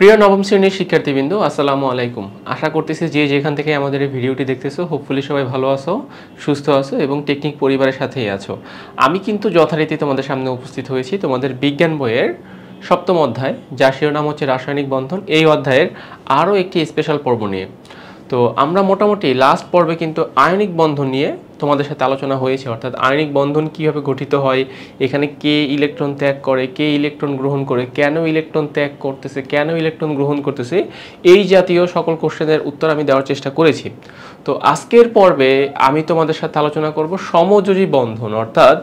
প্রিয় নবম শ্রেণীর শিক্ষার্থীবৃন্দ, আসসালামু আলাইকুম। আশা করতেছি যে যেখান থেকে আমাদের এই ভিডিওটি দেখতেছো, হোপফুলি সবাই ভালো আছো, সুস্থ আছো এবং টেকনিক পরিবারের সাথেই আছো। আমি কিন্তু যথারীতি তোমাদের সামনে উপস্থিত হয়েছি তোমাদের বিজ্ঞান বইয়ের সপ্তম অধ্যায়, যার শিরোনাম হচ্ছে রাসায়নিক বন্ধন। এই অধ্যায়ের আরও একটি স্পেশাল পর্ব নিয়ে। তো আমরা মোটামুটি লাস্ট পর্বে কিন্তু আয়নিক বন্ধন নিয়ে তোমাদের সাথে আলোচনা হয়েছে, অর্থাৎ আয়নিক বন্ধন কীভাবে গঠিত হয়, এখানে কে ইলেকট্রন ত্যাগ করে, কে ইলেকট্রন গ্রহণ করে, কেন ইলেকট্রন ত্যাগ করতেছে, কেন ইলেকট্রন গ্রহণ করতেছে, এই জাতীয় সকল কোশ্চেনের উত্তর আমি দেওয়ার চেষ্টা করেছি। তো আজকের পর্বে আমি তোমাদের সাথে আলোচনা করব সমযোজী বন্ধন, অর্থাৎ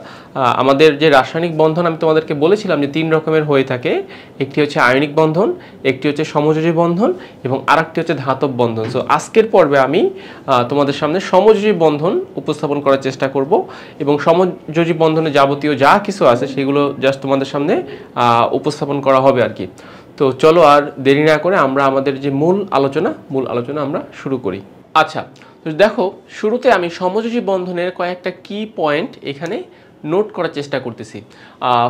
আমাদের যে রাসায়নিক বন্ধন আমি তোমাদেরকে বলেছিলাম যে 3 রকমের হয়ে থাকে। একটি হচ্ছে আয়নিক বন্ধন, একটি হচ্ছে সমযোজী বন্ধন এবং আরেকটি হচ্ছে ধাতব বন্ধন। সো আজকের পর্বে আমি তোমাদের সামনে সমযোজী বন্ধন উপস্থাপন করার চেষ্টা করব এবং সমযোজী বন্ধনে যাবতীয় যা কিছু আছে সেগুলো জাস্ট তোমাদের সামনে উপস্থাপন করা হবে আর কি। তো চলো আর দেরি না করে আমরা আমাদের যে মূল আলোচনা আমরা শুরু করি। আচ্ছা, তো দেখো, শুরুতে আমি সমযোজী বন্ধনের কয়েকটা কি পয়েন্ট এখানে নোট করার চেষ্টা করতেছি।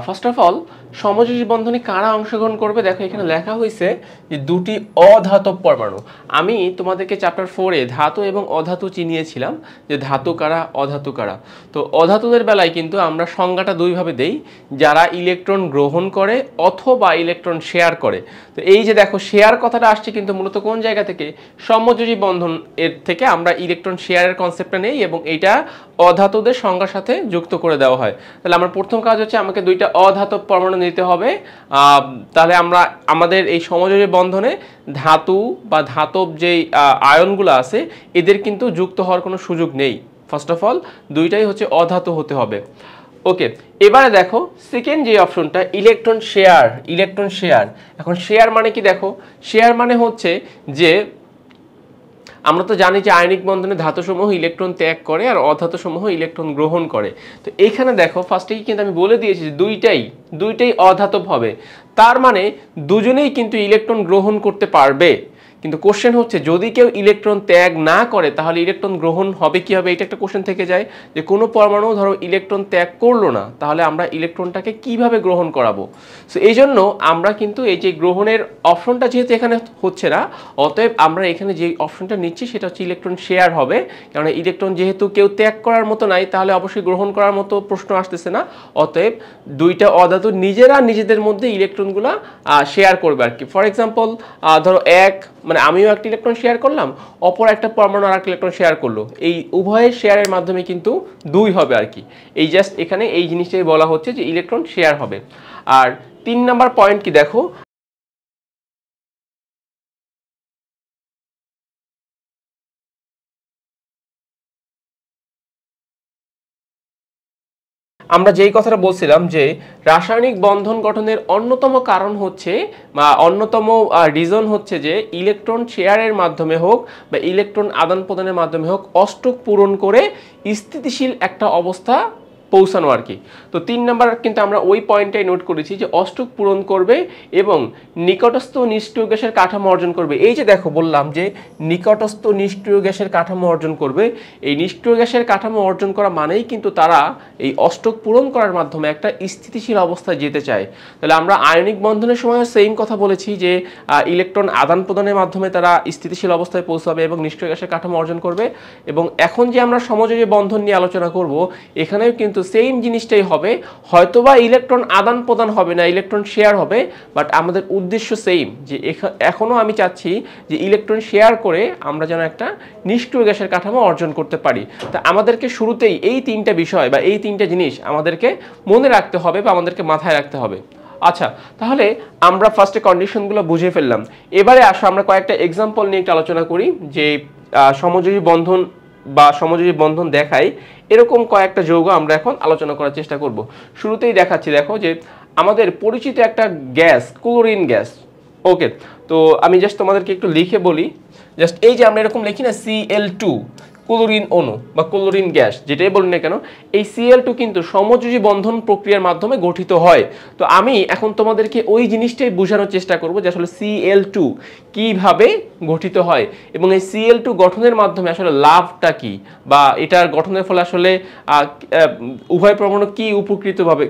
ফার্স্ট অফ অল, সমযোজী বন্ধনে কারা অংশগ্রহণ করবে? দেখো এখানে লেখা হয়েছে যে দুটি অধাতব পরমাণু। আমি তোমাদেরকে চ্যাপ্টার 4-এ ধাতু এবং অধাতু চিনিয়েছিলাম যে ধাতু কারা, অধাতু কারা। তো অধাতুদের বেলায় কিন্তু আমরা সংজ্ঞাটা দুইভাবে দেই, যারা ইলেকট্রন গ্রহণ করে অথবা ইলেকট্রন শেয়ার করে। তো এই যে দেখো, শেয়ার কথাটা আসছে কিন্তু মূলত কোন জায়গা থেকে? সমযোজী বন্ধন এর থেকে আমরা ইলেকট্রন শেয়ারের কনসেপ্টটা নেই এবং এইটা অধাতুদের সংজ্ঞার সাথে যুক্ত করে দেওয়া হয়। তাহলে আমার প্রথম কাজ হচ্ছে আমাকে দুইটা অধাতব পরমাণু নিতে হবে। তাহলে আমরা আমাদের এই সমযোজী বন্ধনে ধাতু বা ধাতব যেই আয়নগুলো আছে এদের কিন্তু যুক্ত হওয়ার কোনো সুযোগ নেই। ফার্স্ট অফ অল দুইটাই হচ্ছে অধাতু হতে হবে। ওকে, এবারে দেখো সেকেন্ড যে অপশনটা, ইলেকট্রন শেয়ার। এখন শেয়ার মানে কি? দেখো, শেয়ার মানে হচ্ছে যে আমরা তো জানি যে আয়নিক বন্ধনে ধাতুসমূহ ইলেকট্রন ত্যাগ করে আর অধাতুসমূহ ইলেকট্রন গ্রহণ করে। তো এখানে দেখো ফার্স্টেই কিন্তু আমি বলে দিয়েছি যে দুইটাই অধাতব হবে, তার মানে দুজনেই কিন্তু ইলেকট্রন গ্রহণ করতে পারবে। কিন্তু কোশ্চেন হচ্ছে যদি কেউ ইলেকট্রন ত্যাগ না করে তাহলে ইলেকট্রন গ্রহণ হবে কি হবে? এটা একটা কোশ্চেন থেকে যায় যে কোনো পরমাণু ধরো ইলেকট্রন ত্যাগ করলো না, তাহলে আমরা ইলেকট্রনটাকে কিভাবে গ্রহণ করাবো? সো এই জন্য আমরা কিন্তু এই যে গ্রহণের অপশনটা যেহেতু এখানে হচ্ছে না, অতএব আমরা এখানে যে অপশনটা নিচ্ছি সেটা হচ্ছে ইলেকট্রন শেয়ার হবে। কারণ ইলেকট্রন যেহেতু কেউ ত্যাগ করার মতো নাই, তাহলে অবশ্যই গ্রহণ করার মতো প্রশ্ন আসতেছে না। অতএব দুইটা অধাতু নিজেদের মধ্যে ইলেকট্রনগুলো শেয়ার করবে আর কি। ফর এক্সাম্পল, ধরো মানে আমিও একটা ইলেকট্রন শেয়ার করলাম, অপর একটা পরমাণু আর একটা ইলেকট্রন শেয়ার করলো, এই উভয়ের শেয়ারের মাধ্যমে কিন্তু 2 হবে আর কি। এই জাস্ট এখানে এই জিনিসটাই বলা হচ্ছে যে ইলেকট্রন শেয়ার হবে। আর 3 নাম্বার পয়েন্ট কি? দেখো, আমরা যেই কথাটা বলছিলাম যে রাসায়নিক বন্ধন গঠনের অন্যতম কারণ হচ্ছে বা অন্যতম রিজন হচ্ছে যে ইলেকট্রন শেয়ারের মাধ্যমে হোক বা ইলেকট্রন আদান প্রদানের মাধ্যমে হোক অষ্টক পূরণ করে স্থিতিশীল একটা অবস্থা পৌঁছানো আর কি। তো 3 নাম্বার কিন্তু আমরা ওই পয়েন্টটাই নোট করেছি যে অষ্টক পূরণ করবে এবং নিকটস্থ নিষ্ক্রিয় গ্যাসের কাঠামো অর্জন করবে। এই যে দেখো বললাম যে নিকটস্থ নিষ্ক্রিয় গ্যাসের কাঠামো অর্জন করবে, এই নিষ্ক্রিয় গ্যাসের কাঠামো অর্জন করা মানেই কিন্তু তারা এই অষ্টক পূরণ করার মাধ্যমে একটা স্থিতিশীল অবস্থায় যেতে চায়। তাহলে আমরা আয়নিক বন্ধনের সময় সেম কথা বলেছি যে ইলেকট্রন আদান প্রদানের মাধ্যমে তারা স্থিতিশীল অবস্থায় পৌঁছাবে এবং নিষ্ক্রিয় গ্যাসের কাঠামো অর্জন করবে। এবং এখন যে আমরা সমযোজী বন্ধন নিয়ে আলোচনা করব, এখানেও কিন্তু সেম জিনিসটাই হবে। হয়তোবা ইলেকট্রন আদান প্রদান হবে না, ইলেকট্রন শেয়ার হবে, বাট আমাদের উদ্দেশ্য সেম, যে এখনো আমি চাচ্ছি যে ইলেকট্রন শেয়ার করে আমরা যেন একটা নিষ্ক্রিয় গ্যাসের কাঠামো অর্জন করতে পারি। তা আমাদেরকে শুরুতেই এই 3টা বিষয় বা এই 3টা জিনিস আমাদেরকে মনে রাখতে হবে বা আমাদেরকে মাথায় রাখতে হবে। আচ্ছা, তাহলে আমরা ফার্স্টে কন্ডিশনগুলো বুঝে ফেললাম। এবারে আসো আমরা কয়েকটা এক্সাম্পল নিয়ে একটু আলোচনা করি যে সমযোজী বন্ধন বা সমযোজী বন্ধন দেখায় এরকম কয়েকটা যৌগ আমরা এখন আলোচনা করার চেষ্টা করব। শুরুতেই দেখাচ্ছি, দেখো যে আমাদের পরিচিত একটা গ্যাস, ক্লোরিন গ্যাস। ওকে, তো আমি জাস্ট তোমাদেরকে একটু লিখে বলি। জাস্ট এই যে আমরা এরকম লিখি না, Cl2, ক্লোরিন অণু বা ক্লোরিন গ্যাস যেটাই বলি না কেন, এই Cl2 কিন্তু সমযোজী বন্ধন প্রক্রিয়ার মাধ্যমে গঠিত হয়। তো আমি এখন তোমাদেরকে ওই জিনিসটাই বোঝানোর চেষ্টা করব যে আসলে Cl2 কিভাবে গঠিত হয় এবং এই Cl2 গঠনের মাধ্যমে আসলে লাভটা কি, বা এটার গঠনের ফলে আসলে উভয় পরমাণু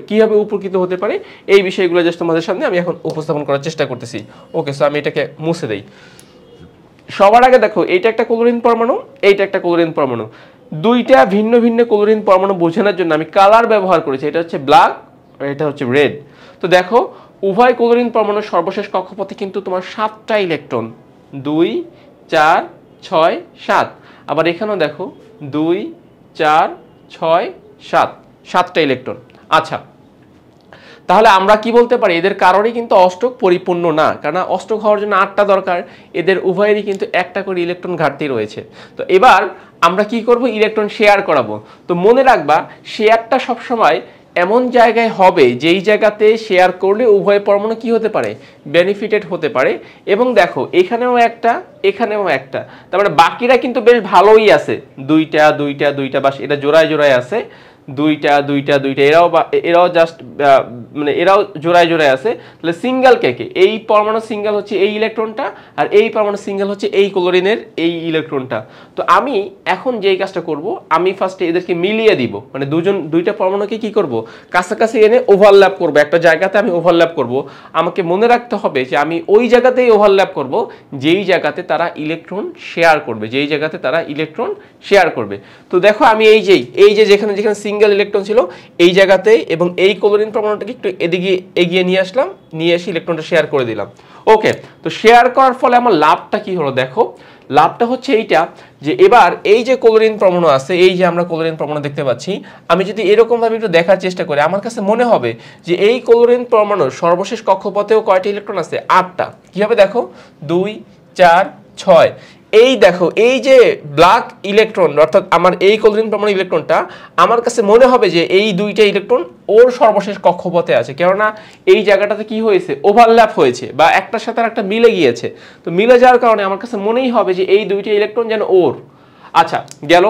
কিভাবে উপকৃত হতে পারে, এই বিষয়গুলো জাস্ট তোমাদের সামনে আমি এখন উপস্থাপন করার চেষ্টা করতেছি। ওকে, সো আমি এটাকে মুছে দেই। সবার আগে দেখো, এইটা একটা ক্লোরিন পরমাণু, এইটা একটা ক্লোরিন পরমাণু। দুইটা ভিন্ন ভিন্ন ক্লোরিন পরমাণু বোঝানোর জন্য আমি কালার ব্যবহার করেছি। এটা হচ্ছে ব্ল্যাক আর এটা হচ্ছে রেড। তো দেখো, উভয় ক্লোরিন পরমাণুর সর্বশেষ কক্ষপথে কিন্তু তোমার 7টা ইলেকট্রন, 2 4 6 7। আবার এখানেও দেখো 2 4 6 7, 7টা ইলেকট্রন। আচ্ছা, তাহলে আমরা কি বলতে পারি, এদের কারোরই কিন্তু অষ্টক পরিপূর্ণ না, কারণ অষ্টক হওয়ার জন্য 8টা দরকার, এদের উভয়েরই কিন্তু একটা করে ইলেকট্রন ঘাটতি রয়েছে। তো এবার আমরা কি করব, ইলেকট্রন শেয়ার করাবো। তো মনে রাখবা, শেয়ারটা সবসময় এমন জায়গায় হবে যেই জায়গাতে শেয়ার করলে উভয় পরমাণু কি হতে পারে, বেনিফিটেড হতে পারে। এবং দেখো, এখানেও একটা, এখানেও একটা, তার মানে বাকিরা কিন্তু বেশ ভালোই আছে, দুইটা দুইটা দুইটা, বাস এটা জোড়ায় জোড়ায় আছে, দুইটা দুইটা দুইটা, এরাও জাস্ট মানে এরাও জোড়ায় জোড়ায় আছে। তাহলে সিঙ্গেল কে, এই পরমাণু সিঙ্গেল হচ্ছে এই ইলেকট্রনটা, আর এই পরমাণু সিঙ্গেল হচ্ছে এই ক্লোরিনের এই ইলেকট্রনটা। তো আমি এখন যেই কাজটা করব, আমি ফার্স্টে এদেরকে মিলিয়ে দিব, মানে দুইটা পরমাণুকে কি করব, কাছাকাছি এনে ওভারল্যাপ করব, একটা জায়গাতে আমি ওভারল্যাপ করব। আমাকে মনে রাখতে হবে যে আমি ওই জায়গাতেই ওভারল্যাপ করব যেই জায়গাতে তারা ইলেকট্রন শেয়ার করবে, যেই জায়গাতে তারা ইলেকট্রন শেয়ার করবে। তো দেখো, আমি এই যে যেখানে সিঙ্গেল ইলেকট্রন ছিল এই জায়গাতে, এবং এই ক্লোরিন পরমাণুটাকে একটু এদিকে এগিয়ে নিয়ে আসলাম, নিয়ে এসে ইলেকট্রনটা শেয়ার করে দিলাম। ওকে, তো শেয়ার করার ফলে আমার লাভটা কি হলো, দেখো লাভটা হচ্ছে এইটা, যে এবার এই যে ক্লোরিন পরমাণু আছে, এই যে আমরা ক্লোরিন পরমাণু দেখতে পাচ্ছি, আমি যদি এরকম ভাবে একটু দেখার চেষ্টা করি, আমার কাছে মনে হবে যে এই ক্লোরিন পরমাণুর সর্বশেষ কক্ষপথেও কয়টি ইলেকট্রন আছে, 8টা। কিভাবে দেখো, 2 4 6। এই দেখো, এই যে ব্ল্যাক ইলেকট্রন, অর্থাৎ আমার এই ক্লোরিন পরমাণু ইলেকট্রনটা, আমার কাছে মনে হবে যে এই দুইটা ইলেকট্রন ওর সর্বশেষ কক্ষপথে আছে, কেননা এই জায়গাটাতে কি হয়েছে, ওভারল্যাপ হয়েছে, বা একটার সাথে একটা মিলে গিয়েছে। তো মিলে যাওয়ার কারণে আমার কাছে মনেই হবে যে এই দুইটা ইলেকট্রন যেন ওর। আচ্ছা, গেল।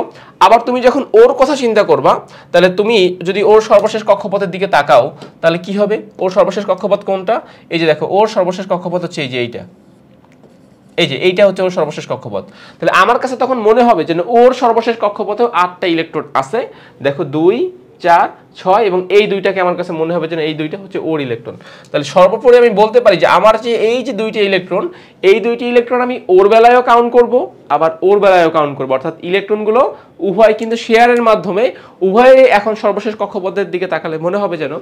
আবার তুমি যখন ওর কথা চিন্তা করবা, তাহলে তুমি যদি ওর সর্বশেষ কক্ষপথের দিকে তাকাও, তাহলে কি হবে, ওর সর্বশেষ কক্ষপথ কোনটা, এই যে দেখো, ওর সর্বশেষ কক্ষপথ হচ্ছে এই যে এইটা, এই যে এইটা হচ্ছে ওর সর্বশেষ কক্ষপথ। তাহলে আমার কাছে তখন মনে হবে যে ওর সর্বশেষ কক্ষপথেও 8টা ইলেকট্রন আছে। দেখো 2 4 6, এবং এই দুইটাকে আমার কাছে মনে হবে যে এই দুইটা হচ্ছে ওর ইলেকট্রন। তাহলে সর্বোপরি আমি বলতে পারি যে আমার যে এই যে দুইটা ইলেকট্রন, এই দুইটি ইলেকট্রন আমি ওর বেলায়ও কাউন্ট করব, আবার ওর বেলায়ও কাউন্ট করব, অর্থাৎ ইলেকট্রনগুলো উভয় কিন্তু শেয়ারের মাধ্যমে উভয়ে এখন সর্বশেষ কক্ষপথের দিকে তাকালে মনে হবে যেন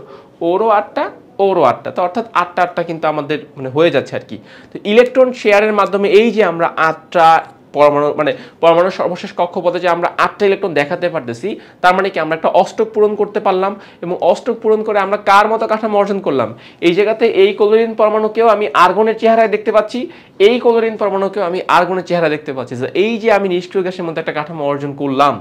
ওরও 8টা ওরও 8টা। তো অর্থাৎ 8টা 8টা কিন্তু আমাদের মানে হয়ে যাচ্ছে আর কি। তো ইলেকট্রন শেয়ারের মাধ্যমে এই যে আমরা 8টা পরমাণুর সর্বশেষ কক্ষপথে যে আমরা 8টা ইলেকট্রন দেখাতে পারতেছি, তার মানে কি আমরা একটা অষ্টক পূরণ করতে পারলাম, এবং অষ্টক পূরণ করে আমরা কার মতো কাঠামো অর্জন করলাম, এই জায়গাতে এই ক্লোরিন পরমাণুকেও আমি আর্গনের চেহারায় দেখতে পাচ্ছি, এই ক্লোরিন পরমাণুকেও আমি আর্গনের চেহারা দেখতে পাচ্ছি। যে এই যে আমি নিষ্ক্রিয় গ্যাসের মধ্যে একটা কাঠামো অর্জন করলাম,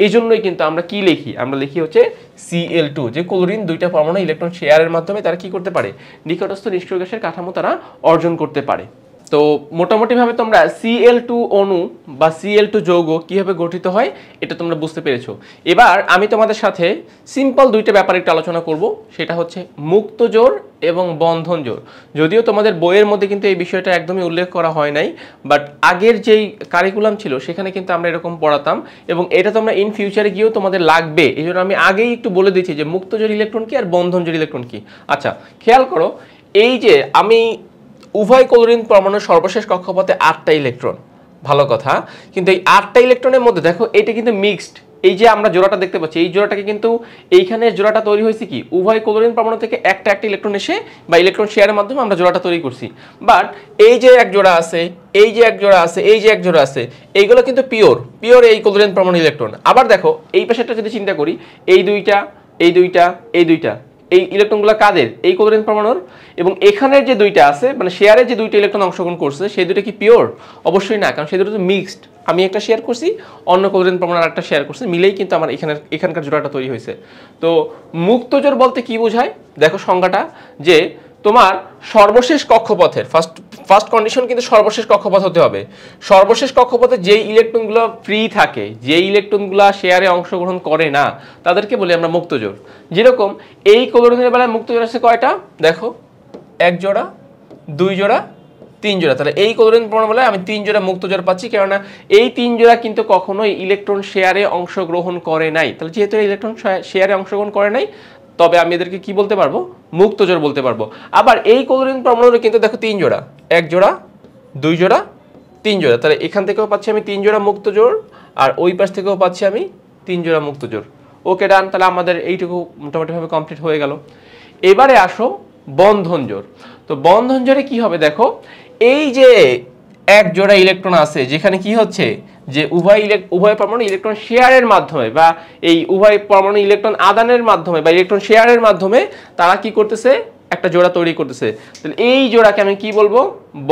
এই জন্যই কিন্তু আমরা কি লিখি, আমরা লিখি হচ্ছে Cl2, যে ক্লোরিন দুইটা পরমাণু ইলেকট্রন শেয়ারের মাধ্যমে তারা কি করতে পারে, নিকটস্থ নিষ্ক্রিয় গ্যাসের কাঠামো তারা অর্জন করতে পারে। তো মোটামুটিভাবে তোমরা Cl2 অণু বা Cl2 যৌগ কিভাবে গঠিত হয় এটা তোমরা বুঝতে পেরেছো। এবার আমি তোমাদের সাথে সিম্পল দুইটা ব্যাপারে একটু আলোচনা করব, সেটা হচ্ছে মুক্ত জোড় এবং বন্ধন জোড়। যদিও তোমাদের বইয়ের মধ্যে কিন্তু এই বিষয়টা একদমই উল্লেখ করা হয় নাই, বাট আগের যেই কারিকুলাম ছিল সেখানে কিন্তু আমরা এরকম পড়াতাম, এবং এটা তোমরা ইন ফিউচারে গিয়েও তোমাদের লাগবে। এই জন্য আমি আগেই একটু বলে দিচ্ছি যে মুক্ত জোড় ইলেকট্রন কি আর বন্ধন জোড় ইলেকট্রন কি। আচ্ছা, খেয়াল করো, এই যে আমি উভয় ক্লোরিন পরমাণুর সর্বশেষ কক্ষপথে 8টা ইলেকট্রন, ভালো কথা, কিন্তু এই 8টা ইলেকট্রনের মধ্যে দেখো এটা কিন্তু মিক্সড। এই যে আমরা জোড়াটা দেখতে পাচ্ছি, এই জোড়াটাকে কিন্তু এইখানে জোড়াটা তৈরি হয়েছে কি, উভয় ক্লোরিন পরমাণু থেকে একটা ইলেকট্রন এসে বা ইলেকট্রন শেয়ারের মাধ্যমে আমরা জোড়াটা তৈরি করছি। বাট এই যে এক জোড়া আছে, এই যে এক জোড়া আছে, এই যে এক জোড়া আছে, এইগুলো কিন্তু পিওর এই ক্লোরিন পরমাণু ইলেকট্রন। আবার দেখো এই পাশেটা যদি চিন্তা করি, এই দুইটা এই দুইটা এই দুইটা, এই ইলেকট্রনগুলো কাদের, এই ক্লোরিন পরমাণুর। এবং এখানের যে দুইটা আছে, মানে শেয়ারে যে দুইটা ইলেকট্রন অংশগ্রহণ করছে, সেই দুইটা কি পিওর? অবশ্যই না, কারণ সেই দুটো তো মিক্সড। আমি একটা শেয়ার করছি, অন্য ক্লোরিন পরমাণু আরেকটা শেয়ার করছি, মিলেই কিন্তু আমার এখানকার জোড়াটা তৈরি হয়েছে। তো মুক্ত জোড় বলতে কি বোঝায়, দেখো সংজ্ঞাটা, যে তোমার সর্বশেষ কক্ষপথের ফার্স্ট কন্ডিশন কিন্তু সর্বশেষ কক্ষপথ হতে হবে। সর্বশেষ কক্ষপথে যেই ইলেকট্রনগুলো ফ্রি থাকে, যেই ইলেকট্রনগুলো শেয়ারে অংশগ্রহণ করে না, তাদেরকে বলি আমরা মুক্তজোড়। যেরকম এই ক্লোরিনের বেলায় মুক্তজোড় আছে কয়টা? দেখো, 1 জোড়া, 2 জোড়া, 3 জোড়া। তাহলে এই ক্লোরিন পরমাণুতে আমি 3 জোড়া মুক্তজোড় পাচ্ছি, কেননা এই 3 জোড়া কিন্তু কখনোই ইলেকট্রন শেয়ারে অংশগ্রহণ করে নাই। তাহলে যেহেতু ইলেকট্রন শেয়ারে অংশগ্রহণ করে নাই, তবে আমি এদেরকে কি বলতে পারবো? মুক্তজোড় বলতে পারবো। আবার এই ক্লোরিন পরমাণুতে কিন্তু দেখো 3 জোড়া, 1 জোড়া, 2 জোড়া, 3 জোড়া। তাহলে এখান থেকেও পাচ্ছি আমি 3 জোড়া মুক্তজোড়, আর ওই পাশ থেকেও পাচ্ছি আমি 3 জোড়া মুক্তজোড়। ওকে, ডান। তাহলে আমাদের এইটুকু মোটামুটিভাবে কমপ্লিট হয়ে গেল। এবারে আসো বন্ধন জোড়। তো বন্ধন জোড়ে কি হবে দেখো, এই যে 1 জোড়া ইলেকট্রন আছে, যেখানে কি হচ্ছে যে উভয় পরমাণু ইলেকট্রন শেয়ারের মাধ্যমে বা এই উভয় পরমাণু ইলেকট্রন আদানের মাধ্যমে বা ইলেকট্রন শেয়ারের মাধ্যমে তারা কি করতেছে? একটা জোড়া তৈরি করতেছে। তাহলে এই জোড়াকে আমি কি বলবো?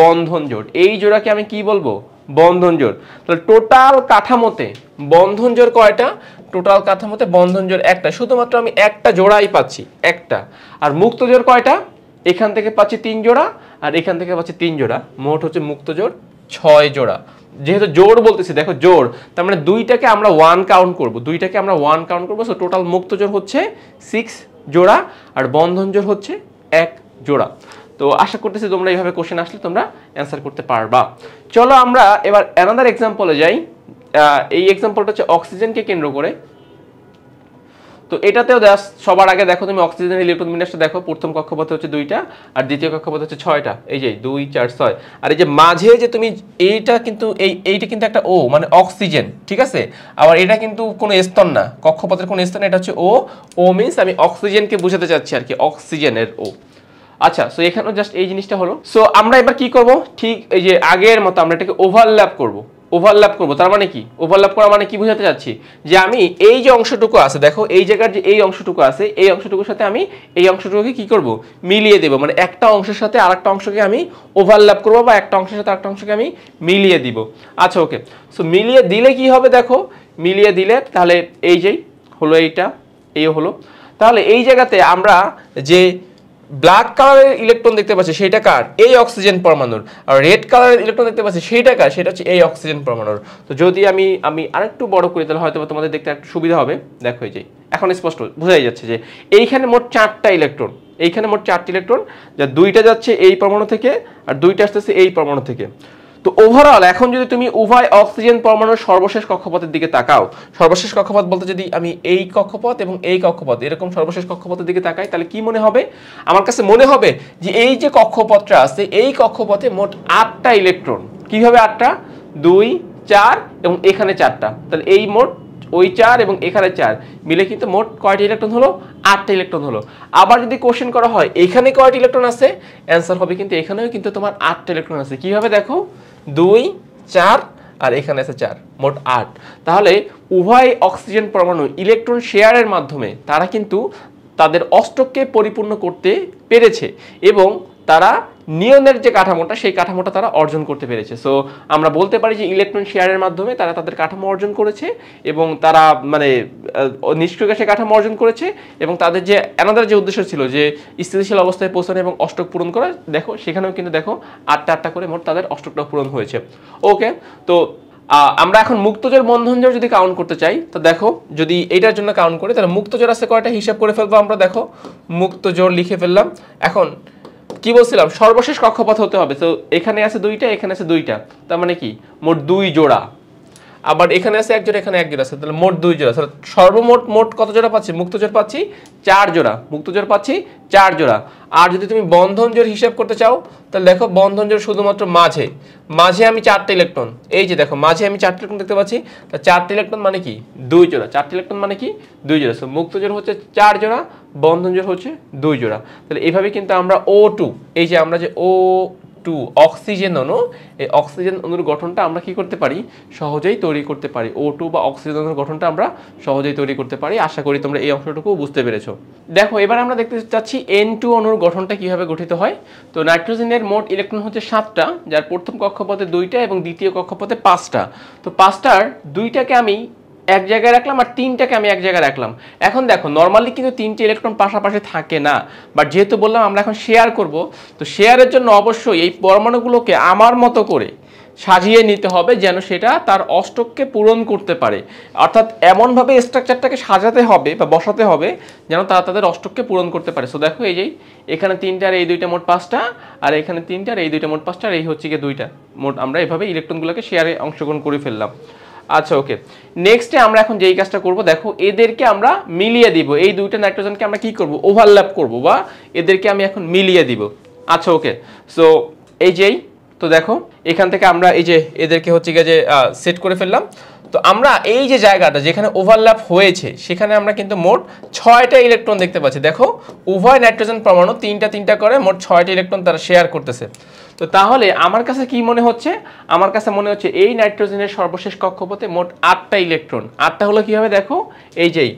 বন্ধন জোড়। এই জোড়াকে আমি কি বলবো? বন্ধন জোড়। তাহলে টোটাল কাঠামোতে বন্ধন জোড় কয়টা? টোটাল কাঠামোতে বন্ধন জোড় একটা, শুধুমাত্র আমি একটা জোড়াই পাচ্ছি, একটা। আর মুক্ত জোড় কয়টা? এখান থেকে পাচ্ছি 3 জোড়া, আর এখান থেকে পাচ্ছি 3 জোড়া। মোট হচ্ছে মুক্ত জোড় 6 জোড়া। যেহেতু জোড় বলতেছি, দেখো জোড়, তার মানে দুইটাকে আমরা 1 কাউন্ট করব, দুইটাকে আমরা 1 কাউন্ট করব। সো টোটাল মুক্ত জোড় হচ্ছে 6 জোড়া, আর বন্ধন জোড় হচ্ছে 1 জোড়া। তো আশা করতেছি তোমরা এইভাবে কোশ্চেন আসলে তোমরা অ্যান্সার করতে পারবা। চলো আমরা এবার অ্যানাদার এক্সাম্পলে যাই। এই এক্সাম্পলটা হচ্ছে অক্সিজেনকে কেন্দ্র করে। তো এটাতেও সবার আগে দেখো তুমি অক্সিজেনের ইলেকট্রন বিন্যাসটা দেখো। প্রথম কক্ষপথে হচ্ছে 2টা, আর দ্বিতীয় কক্ষপথে হচ্ছে 6টা। এই যে 2 4 6। আর এই যে মাঝে যে তুমি এইটা কিন্তু এইটা কিন্তু একটা ও, মানে অক্সিজেন, ঠিক আছে। আবার এটা কিন্তু কোনো স্তর না, কক্ষপথের কোনো স্তর না, এটা হচ্ছে ও মিন্স আমি অক্সিজেনকে বোঝাতে চাচ্ছি আর কি, অক্সিজেনের ও। আচ্ছা, সো এখানেও জাস্ট এই জিনিসটা হলো। সো আমরা এবার কি করব? ঠিক এই যে আগের মতো আমরা এটাকে ওভারল্যাপ করব। ওভারল্যাপ করব তার মানে কি? ওভারল্যাপ করা মানে কি বোঝাতে চাচ্ছি? যে আমি এই যে অংশটুকু আছে, দেখো এই জায়গার যে এই অংশটুকু আছে, এই অংশটুকুর সাথে আমি এই অংশটুকুকে কি করব? মিলিয়ে দেব। মানে একটা অংশের সাথে আরেকটা অংশকে আমি ওভারল্যাপ করব, বা একটা অংশের সাথে আরেকটা অংশকে আমি মিলিয়ে দিব। আচ্ছা, ওকে। সো মিলিয়ে দিলে কি হবে দেখো, মিলিয়ে দিলে তাহলে এই যেই হলো, এইটা এই হলো। তাহলে এই জায়গাতে আমরা যে ব্ল্যাক কালারের ইলেকট্রন দেখতে পাচ্ছি, সেটা কার? এই অক্সিজেন পরমাণুর। আর রেড কালারের ইলেকট্রন দেখতে পাচ্ছি, সেটা কার? সেটা হচ্ছে এই অক্সিজেন পরমাণুর। তো যদি আমি আরেকটু বড় করি, তাহলে হয়তো তোমাদের দেখতে একটু সুবিধা হবে। দেখো এই যে এখন স্পষ্ট বোঝাই যাচ্ছে যে এইখানে মোট 4টা ইলেকট্রন, এইখানে মোট 4টি ইলেকট্রন, যা 2টা যাচ্ছে এই পরমাণু থেকে আর 2টা আসতেছে এই পরমাণু থেকে। তো ওভারঅল এখন যদি তুমি উভয় অক্সিজেন পরমাণুর সর্বশেষ কক্ষপথের দিকে তাকাও, সর্বশেষ কক্ষপথ বলতে যদি আমি এই কক্ষপথ এবং এই কক্ষপথ এরকম সর্বশেষ কক্ষপথের দিকে তাকাই, তাহলে কি মনে হবে? আমার কাছে মনে হবে যে এই যে কক্ষপথটা আছে, এই কক্ষপথে মোট 8টা ইলেকট্রন। কিভাবে 8টা? 2 4 এবং এখানে 4টা। তাহলে এই মোট ওই 4 এবং এখানে 4 মিলে কিন্তু মোট কয়টি ইলেকট্রন হলো? 8টা ইলেকট্রন হলো। আবার যদি কোশ্চেন করা হয় এখানে কয়টি ইলেকট্রন আছে, অ্যান্সার হবে কিন্তু এখানেও কিন্তু তোমার 8টা ইলেকট্রন আছে। কিভাবে দেখো, 2 4 আর এখানে আছে 4, মোট 8। তাহলে উভয় অক্সিজেন পরমাণু ইলেকট্রন শেয়ারের মাধ্যমে তারা কিন্তু তাদের অষ্টককে পরিপূর্ণ করতে পেরেছে, এবং তারা নিয়নের যে কাঠামোটা, সেই কাঠামোটা তারা অর্জন করতে পেরেছে। সো আমরা বলতে পারি যে ইলেকট্রন শেয়ারের মাধ্যমে তারা তাদের কাঠামো অর্জন করেছে, এবং তারা মানে নিষ্ক্রিয় গ্যাসের কাঠামো অর্জন করেছে, এবং তাদের যে অ্যানাদার যে উদ্দেশ্য ছিল যে স্থিতিশীল অবস্থায় পৌঁছানো এবং অষ্টক পূরণ করা, দেখো সেখানেও কিন্তু দেখো 8টা করে মোট তাদের অষ্টকটা পূরণ হয়েছে। ওকে, তো আমরা এখন মুক্তজোড় বন্ধনজোড় যদি কাউন্ট করতে চাই, তো দেখো যদি এটার জন্য কাউন্ট করি, তাহলে মুক্তজোড় আছে কয়টা হিসাব করে ফেলবো আমরা। দেখো মুক্তজোড় লিখে ফেললাম। এখন কি বলছিলাম, সর্বশেষ কক্ষপথ হতে হবে। তো এখানে আছে 2টা, এখানে আছে 2টা, তার মানে কি মোট 2 জোড়া। আবার এখানে আছে 1 জোড়া, এখানে 1 জোড়া আছে, তাহলে মোট 2 জোড়া। তাহলে সর্বমোট কত জোড়া পাচ্ছি? মুক্তজোড় পাচ্ছি 4 জোড়া, মুক্তজোড় পাচ্ছি 4 জোড়া। আর যদি তুমি বন্ধন জোড় হিসাব করতে চাও, তাহলে দেখো বন্ধন জোড় শুধুমাত্র মাঝে আমি 4টা ইলেকট্রন, এই যে দেখো মাঝে আমি 4টা ইলেকট্রন দেখতে পাচ্ছি। তা 4টা ইলেকট্রন মানে কি? 2 জোড়া। 4টা ইলেকট্রন মানে কি? 2 জোড়া। সো মুক্তজোড় হচ্ছে 4 জোড়া, বন্ধন জোড় হচ্ছে 2 জোড়া। তাহলে এইভাবে কিন্তু আমরা O2, এই যে আমরা যে O2 অক্সিজেন অণু, এই অক্সিজেন অণুর গঠনটা আমরা কি করতে পারি? সহজেই তৈরি করতে পারি। O2 বা অক্সিজেন অণুর গঠনটা আমরা সহজেই তৈরি করতে পারি। আশা করি তোমরা এই অংশটুকু বুঝতে পেরেছো। দেখো এবার আমরা দেখতে চাচ্ছি N2 অণুর গঠনটা কিভাবে গঠিত হয়। তো নাইট্রোজেনের মোট ইলেকট্রন হচ্ছে 7টা, যার প্রথম কক্ষপথে 2টা এবং দ্বিতীয় কক্ষপথে 5টা। তো 5টার 2টাকে আমি এক জায়গায় রাখলাম আর তিনটাকে আমি এক জায়গায় রাখলাম। এখন দেখো নর্মালি কিন্তু তিনটে ইলেকট্রন পাশাপাশি থাকে না, বাট যেহেতু বললাম আমরা এখন শেয়ার করব, তো শেয়ারের জন্য অবশ্যই এই পরমাণুগুলোকে আমার মতো করে সাজিয়ে নিতে হবে যেন সেটা তার অষ্টককে পূরণ করতে পারে। অর্থাৎ এমনভাবে স্ট্রাকচারটাকে সাজাতে হবে বা বসাতে হবে যেন তারা তাদের অষ্টককে পূরণ করতে পারে। সো দেখো এই যে এখানে তিনটা আর এই দুইটা মোট পাঁচটা, আর এখানে তিনটা আর এই দুইটা মোট পাঁচটা, আর এই হচ্ছে গিয়ে দুইটা, মোট আমরা এভাবে ইলেকট্রনগুলোকে শেয়ারে অংশগ্রহণ করে ফেললাম। আচ্ছা ওকে, নেক্সটে আমরা এখন যেই কাজটা করব, দেখো এদেরকে আমরা মিলিয়ে দিব, এই দুইটা নাইট্রোজেনকে আমরা কি করব, ওভারল্যাপ করব, বা এদেরকে আমি এখন মিলিয়ে দিব। আচ্ছা ওকে, সো এই যেই, তো দেখো এখান থেকে আমরা এই যে এদেরকে হচ্ছে গিয়ে যে সেট করে ফেললাম। তো আমরা এই যে জায়গাটা যেখানে ওভারল্যাপ হয়েছে সেখানে আমরা কিন্তু মোট 6টা ইলেকট্রন দেখতে পাচ্ছি। দেখো উভয় নাইট্রোজেন পরমাণু তিনটা তিনটা করে মোট 6টা ইলেকট্রন তারা শেয়ার করতেছে। তো তাহলে আমার কাছে কি মনে হচ্ছে, আমার কাছে মনে হচ্ছে এই নাইট্রোজেনের সর্বশেষ কক্ষপথে মোট 8টা ইলেকট্রন। 8টা হলো কিভাবে, দেখো এই যেই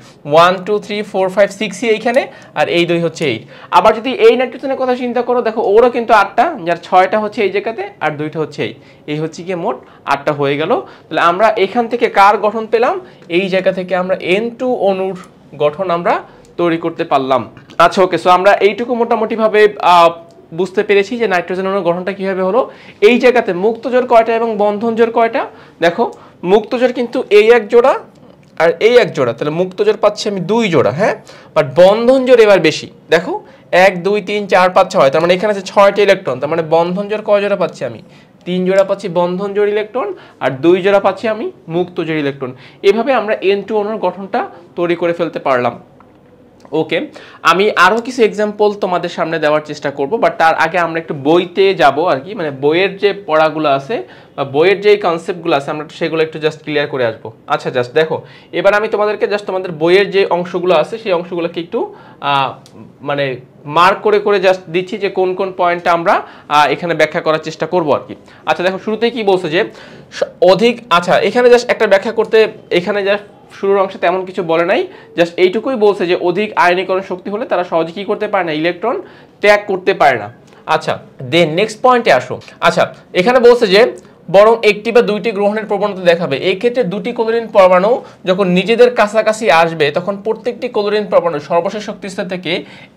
1 2 3 4 5 6 এইখানে, আর এই দুই হচ্ছে 8। আবার যদি এই নাইট্রোজেনের কথা চিন্তা করো, দেখো ওরও কিন্তু 8টা, যার 6টা হচ্ছে এই জায়গাতে আর দুইটা হচ্ছে এই হচ্ছে গিয়ে মোট 8টা হয়ে গেল। তাহলে আমরা এখান থেকে কার গঠন পেলাম, এই জায়গা থেকে আমরা N2 অণুর গঠন আমরা তৈরি করতে পারলাম। আচ্ছা ওকে, সো আমরা এইটুকু মোটামুটি ভাবে বুঝতে পেরেছি যে নাইট্রোজেন অণুর গঠনটা কিভাবে হলো। এই জায়গাতে মুক্ত জোড় কয়টা এবং বন্ধন জোড় কয়টা, দেখো মুক্ত জোড় কিন্তু এই এক জোড়া আর এই এক জোড়া, তাহলে মুক্ত জোড় পাচ্ছি আমি 2 জোড়া, হ্যাঁ, বাট বন্ধন জোড় এবার বেশি। দেখো 1 2 3 4 5 6, তার মানে এখানে আছে 6টা ইলেকট্রন, তার মানে বন্ধন জোড় কয় জোড়া পাচ্ছি আমি, 3 জোড়া পাচ্ছি বন্ধন জোড় ইলেকট্রন, আর 2 জোড়া পাচ্ছি আমি মুক্ত জোড় ইলেকট্রন। এভাবে আমরা N2 অণুর গঠনটা তৈরি করে ফেলতে পারলাম। ওকে, আমি আরও কিছু এক্সাম্পল তোমাদের সামনে দেওয়ার চেষ্টা করব, বাট তার আগে আমরা একটু বইতে যাব আর কি, মানে বইয়ের যে পড়াগুলো আছে বা বইয়ের যে কনসেপ্টগুলো আছে আমরা সেগুলো একটু জাস্ট ক্লিয়ার করে আসবো। আচ্ছা জাস্ট দেখো, এবার আমি তোমাদেরকে জাস্ট তোমাদের বইয়ের যে অংশগুলো আছে সেই অংশগুলোকে একটু মানে মার্ক করে করে জাস্ট দিচ্ছি যে কোন কোন পয়েন্টটা আমরা এখানে ব্যাখ্যা করার চেষ্টা করব আর কি। আচ্ছা দেখো শুরুতেই কি বলছে যে অধিক, আচ্ছা এখানে জাস্ট একটা ব্যাখ্যা করতে, এখানে জাস্ট শুরুর অংশে তেমন কিছু বলে নাই, জাস্ট এইটুকুই বলছে যে অধিক আয়নীকরণ শক্তি হলে তারা সহজে কি করতে পারে না, ইলেকট্রন ত্যাগ করতে পারে না। আচ্ছা দেন নেক্সট পয়েন্টে আসো। আচ্ছা এখানে বলছে যে বরং একটি বা দুইটি গ্রহণের প্রবণতা দেখাবে। এই ক্ষেত্রে দুটি ক্লোরিন পরমাণু যখন নিজেদের কাছাকাছি আসবে তখন প্রত্যেকটি ক্লোরিন পরমাণু সর্বশেষ শক্তিস্তর থেকে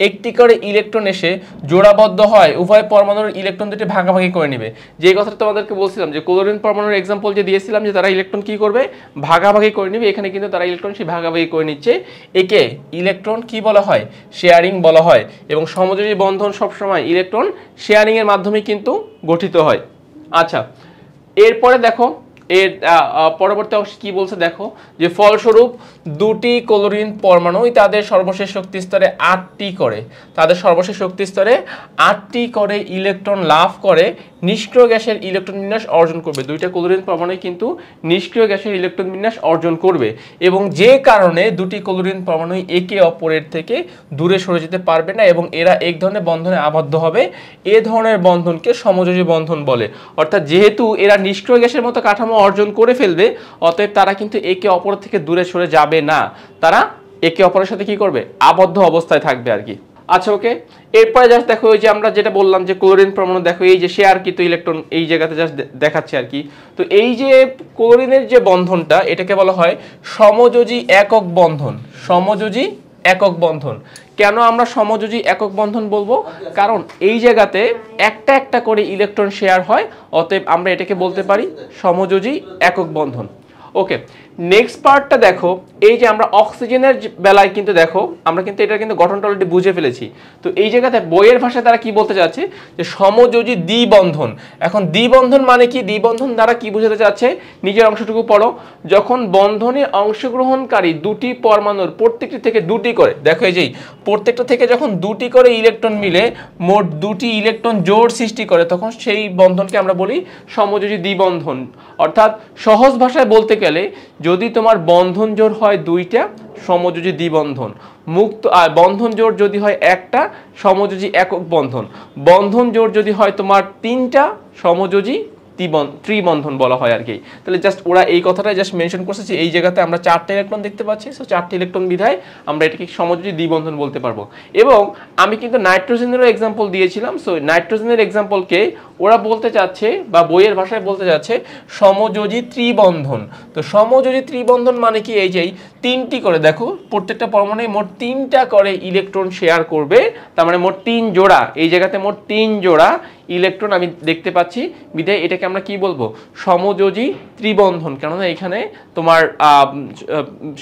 একটি করে ইলেকট্রন এসে জোড়াবদ্ধ হয়, উভয় পরমাণুর ইলেকট্রন দুটি ভাগাভাগি করে নেবে। যে কথাটা তোমাদেরকে বলছিলাম যে ক্লোরিন পরমাণুর এক্সাম্পল যে দিয়েছিলাম যে তারা ইলেকট্রন কি করবে, ভাগাভাগি করে নেবে, এখানে কিন্তু তারা ইলেকট্রন সেই ভাগাভাগি করে নিচ্ছে। একে ইলেকট্রন কি বলা হয়, শেয়ারিং বলা হয়, এবং সমযোজী বন্ধন সবসময় ইলেকট্রন শেয়ারিং এর মাধ্যমে কিন্তু গঠিত হয়। আচ্ছা এরপরে দেখো এর পরবর্তী অংশে কি বলছে, দেখো যে ফলস্বরূপ দুটি ক্লোরিন পরমাণুই তাদের সর্বশেষ শক্তি স্তরে 8টি করে, তাদের সর্বশেষ শক্তি স্তরে 8টি করে ইলেকট্রন লাভ করে নিষ্ক্রিয় গ্যাসের ইলেকট্রন বিন্যাস অর্জন করবে। দুইটা ক্লোরিন পরমাণুই কিন্তু নিষ্ক্রিয় গ্যাসের ইলেকট্রন বিন্যাস অর্জন করবে, এবং যে কারণে দুটি ক্লোরিন পরমাণুই একে অপরের থেকে দূরে সরে যেতে পারবে না এবং এরা এক ধরনের বন্ধনে আবদ্ধ হবে। এ ধরনের বন্ধনকে সমযোজী বন্ধন বলে। অর্থাৎ যেহেতু এরা নিষ্ক্রিয় গ্যাসের মতো কাঠামো অর্জন করে ফেলবে, অতএব তারা কিন্তু একে অপর থেকে দূরে সরে যাবে না, তারা একে অপরের সাথে কি করবে, আবদ্ধ অবস্থায় থাকবে আর কি। আচ্ছা ওকে, এরপরে জাস্ট দেখো ওই যে আমরা যেটা বললাম যে ক্লোরিন পরমাণু, দেখো এই যে শেয়ার কিন্তু ইলেকট্রন এই জায়গাতে জাস্ট দেখাচ্ছে আর কি। তো এই যে ক্লোরিনের যে বন্ধনটা এটাকে বলা হয় সমযোজী একক বন্ধন। সমযোজী একক বন্ধন। কেন আমরা সমযোজী একক বন্ধন বলবো, কারণ এই জায়গাতে একটা একটা করে ইলেকট্রন শেয়ার হয়, অতএব আমরা এটাকে বলতে পারি সমযোজী একক বন্ধন। ওকে, নেক্সট পার্টটা দেখো, এই যে আমরা অক্সিজেনের বেলায় কিন্তু দেখো আমরা কিন্তু এটা কিন্তু গঠনটা অলরেডি বুঝে ফেলেছি। তো এই জায়গাতে বইয়ের ভাষায় তারা কি বলতে চাচ্ছে যে সমযোজী দ্বিবন্ধন। এখন দ্বিবন্ধন মানে কি, দ্বিবন্ধন দ্বারা কি বোঝাতে চাচ্ছে, নিজের অংশটুকু পড়ো। যখন বন্ধনে অংশগ্রহণকারী দুটি পরমাণুর প্রত্যেকটি থেকে দুটি করে, দেখো এই যে প্রত্যেকটা থেকে যখন দুটি করে ইলেকট্রন মিলে মোট দুটি ইলেকট্রন জোড় সৃষ্টি করে, তখন সেই বন্ধনকে আমরা বলি সমযোজী দ্বিবন্ধন। অর্থাৎ সহজ ভাষায় বলতে গেলে যদি তোমার বন্ধন জোড় হয় দুইটা, সমযোজী দ্বিবন্ধন। মুক্ত বন্ধন জোড় যদি হয় একটা, সমযোজী একক বন্ধন। বন্ধন জোড় যদি হয় তোমার তিনটা, সমযোজী ত্রিবন্ধন বলা হয় আর কি। তাহলে জাস্ট ওরা এই কথাটাই জাস্ট মেনশন করছে যে এই জায়গাতে আমরা 4টা ইলেকট্রন দেখতে পাচ্ছি, সো 4টি ইলেকট্রন বিধায় আমরা এটাকে সমযোজী দ্বিবন্ধন বলতে পারবো। এবং আমি কিন্তু নাইট্রোজেনেরও এক্সাম্পল দিয়েছিলাম, সো নাইট্রোজেনের এক্সাম্পলকে ওরা বলতে চাচ্ছে বা বইয়ের ভাষায় বলতে চাচ্ছে সমযোজী ত্রিবন্ধন। তো সমযোজী ত্রিবন্ধন মানে কি, এই যে তিনটি করে দেখো প্রত্যেকটা পরমাণু মোট 3টা করে ইলেকট্রন শেয়ার করবে, তার মানে মোট 3 জোড়া, এই জায়গাতে মোট 3 জোড়া ইলেকট্রন আমি দেখতে পাচ্ছি, বিধায় এটাকে আমরা কি বলবো, সমযোজী ত্রিবন্ধন। কেননা এখানে তোমার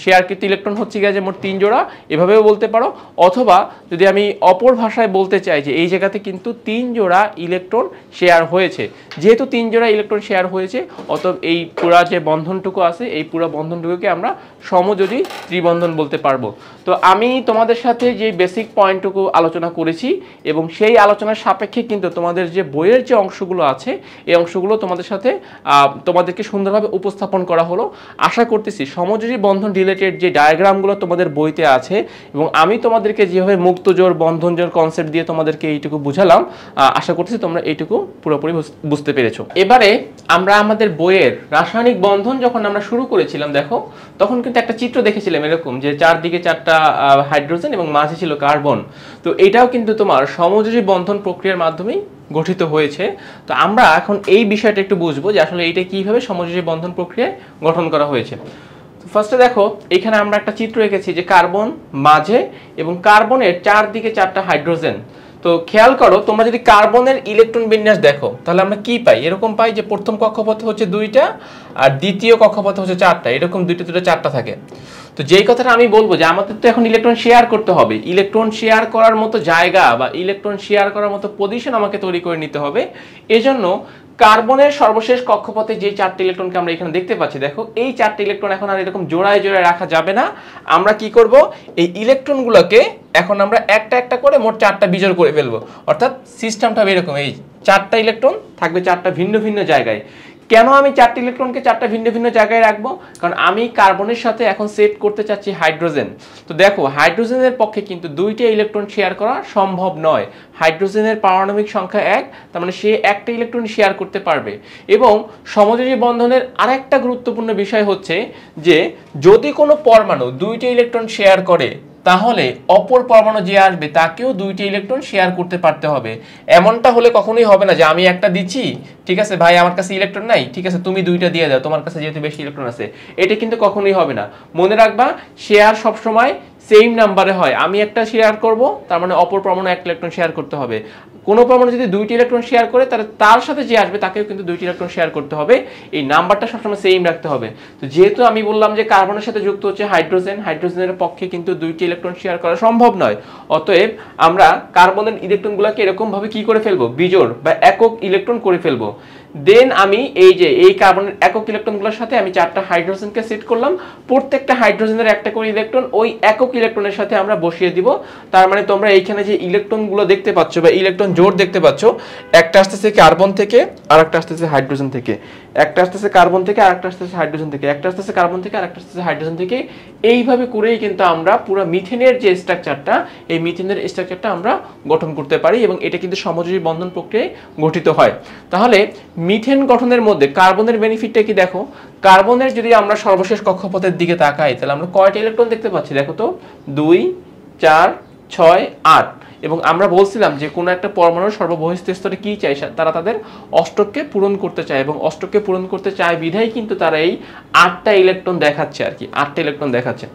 শেয়ারকৃত ইলেকট্রন হচ্ছে গিয়ে যে মোট 3 জোড়া, এভাবেও বলতে পারো। অথবা যদি আমি অপর ভাষায় বলতে চাই যে এই জায়গাতে কিন্তু 3 জোড়া ইলেকট্রন শেয়ার হয়েছে, যেহেতু 3 জোড়া ইলেকট্রন শেয়ার হয়েছে অতএব এই পুরা যে বন্ধনটুকু আছে এই পুরো বন্ধনটুকুকে আমরা সমযোজী ত্রিবন্ধন বলতে পারবো। তো আমি তোমাদের সাথে যে বেসিক পয়েন্টটুকু আলোচনা করেছি এবং সেই আলোচনার সাপেক্ষে কিন্তু তোমাদের যে বইয়ের যে অংশগুলো আছে এই অংশগুলো তোমাদের সাথে তোমাদেরকে সুন্দরভাবে উপস্থাপন করা হলো। আশা করতেছি সমযোজী বন্ধন রিলেটেড যে ডায়াগ্রামগুলো তোমাদের বইতে আছে এবং আমি তোমাদেরকে যেভাবে মুক্ত জোড় বন্ধন জোড় কনসেপ্ট দিয়ে তোমাদেরকে এইটুকু বুঝালাম, আশা করতেছি তোমরা এইটুকু পুরোপুরি বুঝতে পেরেছো। এবারে আমরা আমাদের বইয়ের রাসায়নিক বন্ধন যখন আমরা শুরু করেছিলাম দেখো, তখন কিন্তু একটা চিত্র দেখেছিলাম এরকম যে চারদিকে 4টা হাইড্রোজেন এবং মাঝে ছিল কার্বন। তো এটাও কিন্তু তোমার সমযোজী বন্ধন প্রক্রিয়ার মাধ্যমেই গঠিত হয়েছে। তো আমরা এখন এই বিষয়টা একটু বুঝবো যে আসলে এটা কিভাবে সমযোজী বন্ধন প্রক্রিয়ায় গঠন করা হয়েছে। ফার্স্টে দেখো এখানে আমরা একটা চিত্র এঁকেছি যে কার্বন মাঝে এবং কার্বনের চারদিকে 4টা হাইড্রোজেন। তো খেয়াল করো তোমরা যদি কার্বনের ইলেকট্রন বিন্যাস দেখো তাহলে আমরা কি পাই, এরকম পাই যে প্রথম কক্ষপথে হচ্ছে 2টা আর দ্বিতীয় কক্ষপথে হচ্ছে 4টা, এরকম 2টা 2টা 4টা থাকে। তো যেই কথাটা আমি বলবো যে আমাদের তো এখন ইলেকট্রন শেয়ার করতে হবে, ইলেকট্রন শেয়ার করার মতো জায়গা বা ইলেকট্রন শেয়ার করার মতো পজিশন আমাকে তৈরি করে নিতে হবে। এজন্য কার্বনের সর্বশেষ কক্ষপথে যে 4টি ইলেকট্রনকে আমরা এখানে দেখতে পাচ্ছি দেখো, এই 4টি ইলেকট্রন এখন আর এরকম জোড়ায় জোড়ায় রাখা যাবে না। আমরা কি করব, এই ইলেকট্রনগুলোকে এখন আমরা একটা একটা করে মোট 4টা বিজোড় করে ফেলবো। অর্থাৎ সিস্টেমটা এরকম, এই 4টা ইলেকট্রন থাকবে 4টা ভিন্ন ভিন্ন জায়গায়। কেন আমি 4টি ইলেকট্রনকে 4টা ভিন্ন ভিন্ন জায়গায় রাখবো, কারণ আমি কার্বনের সাথে এখন সেট করতে চাচ্ছি হাইড্রোজেন। তো দেখো হাইড্রোজেনের পক্ষে কিন্তু 2টা ইলেকট্রন শেয়ার করা সম্ভব নয়। হাইড্রোজেনের পারমাণবিক সংখ্যা 1, তার মানে সে একটা ইলেকট্রন শেয়ার করতে পারবে। এবং সমযোজী বন্ধনের আরেকটা গুরুত্বপূর্ণ বিষয় হচ্ছে যে যদি কোনো পরমাণু 2টা ইলেকট্রন শেয়ার করে তাহলে অপর পরমাণু যে আসবে তাকেও 2টি ইলেকট্রন শেয়ার করতে পারতে হবে। এমনটা হলে কখনোই হবে না যে আমি একটা দিচ্ছি, ঠিক আছে ভাই আমার কাছে ইলেকট্রন নাই, ঠিক আছে তুমি 2টা দিয়ে দাও, তোমার কাছে যেহেতু বেশি ইলেকট্রন আছে। এটা কিন্তু কখনোই হবে না। মনে রাখবা শেয়ার সবসময় সেম নাম্বারে হয়। আমি একটা শেয়ার করব, তার মানে অপর পরমাণু একটা ইলেকট্রন শেয়ার করতে হবে। কোনো পরমাণু যদি 2টি ইলেকট্রন শেয়ার করে তাহলে তার সাথে যে আসবে তাকেও কিন্তু 2টি ইলেকট্রন শেয়ার করতে হবে। এই নাম্বারটা সবসময় সেম রাখতে হবে। তো যেহেতু আমি বললাম যে কার্বনের সাথে যুক্ত হচ্ছে হাইড্রোজেন, হাইড্রোজেনের পক্ষে কিন্তু 2টি ইলেকট্রন শেয়ার করা সম্ভব নয়। অতএব আমরা কার্বনের ইলেকট্রনগুলোকে এরকম ভাবে কি করে ফেলবো, বিজোড় বা একক ইলেকট্রন করে ফেলবো। দেন আমি এই যে এই কার্বনের একক ইলেকট্রনগুলোর সাথে আমি 4টা হাইড্রোজেনকে সেট করলাম। প্রত্যেকটা হাইড্রোজেনের একটা করে ইলেকট্রন ওই একক ইলেকট্রনের সাথে আমরা বসিয়ে দিব। তার মানে তোমরা এইখানে যে ইলেকট্রনগুলো দেখতে পাচ্ছ বা ইলেকট্রন জোড় দেখতে পাচ্ছ, একটা আসতেছে কার্বন থেকে আর একটা আসতেছে হাইড্রোজেন থেকে, একটা আসতেছে কার্বন থেকে আর একটা আসতেছে হাইড্রোজেন থেকে, একটা আসতেছে কার্বন থেকে আর একটা আসতেছে হাইড্রোজেন থেকে। এইভাবে করেই কিন্তু আমরা পুরো মিথেনের যে স্ট্রাকচারটা, এই মিথেনের স্ট্রাকচারটা আমরা গঠন করতে পারি এবং এটা কিন্তু সমযোজী বন্ধন প্রক্রিয়ায় গঠিত হয়। তাহলে মিথেন গঠনের মধ্যে কার্বনের বেনিফিটটা কি দেখো, কার্বনের যদি আমরা সর্বশেষ কক্ষপথের দিকে তাকাই তাহলে আমরা কয়টা ইলেকট্রন দেখতে পাচ্ছি দেখো তো, 2, 4, 6, 8। এবং আমরা বলছিলাম যে কোনো একটা পরমাণুর সর্ববহিস্থ স্তরে কি চাই, তারা তাদের অষ্টককে পূরণ করতে চায় এবং অষ্টককে পূরণ করতে চায় বিধায় কিন্তু তারা এই 8টা ইলেকট্রন দেখাচ্ছে আর কি, 8টা ইলেকট্রন দেখাচ্ছে।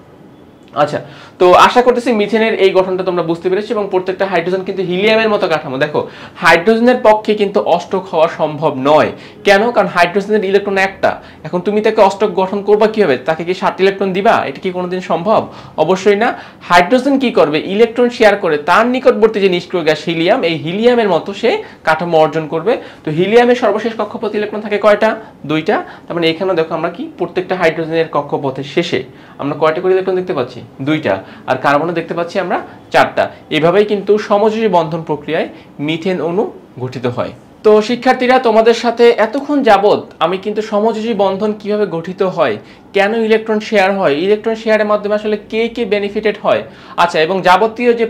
আচ্ছা, তো আশা করতেছি মিথেনের এই গঠনটা তোমরা বুঝতে পেরেছো এবং প্রত্যেকটা হাইড্রোজেন কিন্তু হিলিয়ামের মতো কাঠামো। দেখো হাইড্রোজেনের পক্ষে কিন্তু অষ্টক হওয়া সম্ভব নয়। কেন? কারণ হাইড্রোজেনের ইলেকট্রন একটা। এখন তুমি তাকে অষ্টক গঠন করবা কিভাবে, তাকে কি 7 ইলেকট্রন দিবা? এটা কি কোনোদিন সম্ভব? অবশ্যই না। হাইড্রোজেন কি করবে, ইলেকট্রন শেয়ার করে তার নিকটবর্তী যে নিষ্ক্রিয় গ্যাস হিলিয়াম, এই হিলিয়ামের মতো সে কাঠামো অর্জন করবে। তো হিলিয়ামের সর্বশেষ কক্ষপথে ইলেকট্রন থাকে কয়টা, 2টা। তার মানে এখানে দেখো আমরা কি প্রত্যেকটা হাইড্রোজেনের কক্ষপথের শেষে আমরা কয়টা করে ইলেকট্রন দেখতে পাচ্ছি, 2টা। আর কার্বনে দেখতে পাচ্ছি আমরা 4টা। এইভাবেই কিন্তু সমযোজী বন্ধন প্রক্রিয়ায় মিথেন অণু গঠিত হয়। তো শিক্ষার্থীরা, তোমাদের সাথে এতক্ষণ যাবত আমি কিন্তু সমযোজী বন্ধন কিভাবে গঠিত হয়, কেন ইলেকট্রন শেয়ার হয়, ইলেকট্রন শেয়ারের মাধ্যমে আসলে কে কে বেনিফিটেড হয়, আচ্ছা, এবং যাবতীয় যে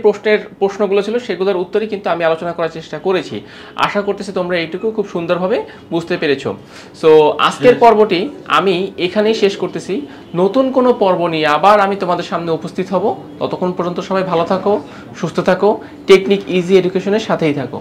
প্রশ্নগুলো ছিল সেগুলোর উত্তরই কিন্তু আমি আলোচনা করার চেষ্টা করেছি। আশা করতেছি তোমরা এইটুকু খুব সুন্দরভাবে বুঝতে পেরেছো। সো আজকের পর্বটি আমি এখানেই শেষ করতেছি। নতুন কোনো পর্ব নিয়ে আবার আমি তোমাদের সামনে উপস্থিত হব। ততক্ষণ পর্যন্ত সবাই ভালো থাকো, সুস্থ থাকো, টেকনিক ইজি এডুকেশনের সাথেই থাকো।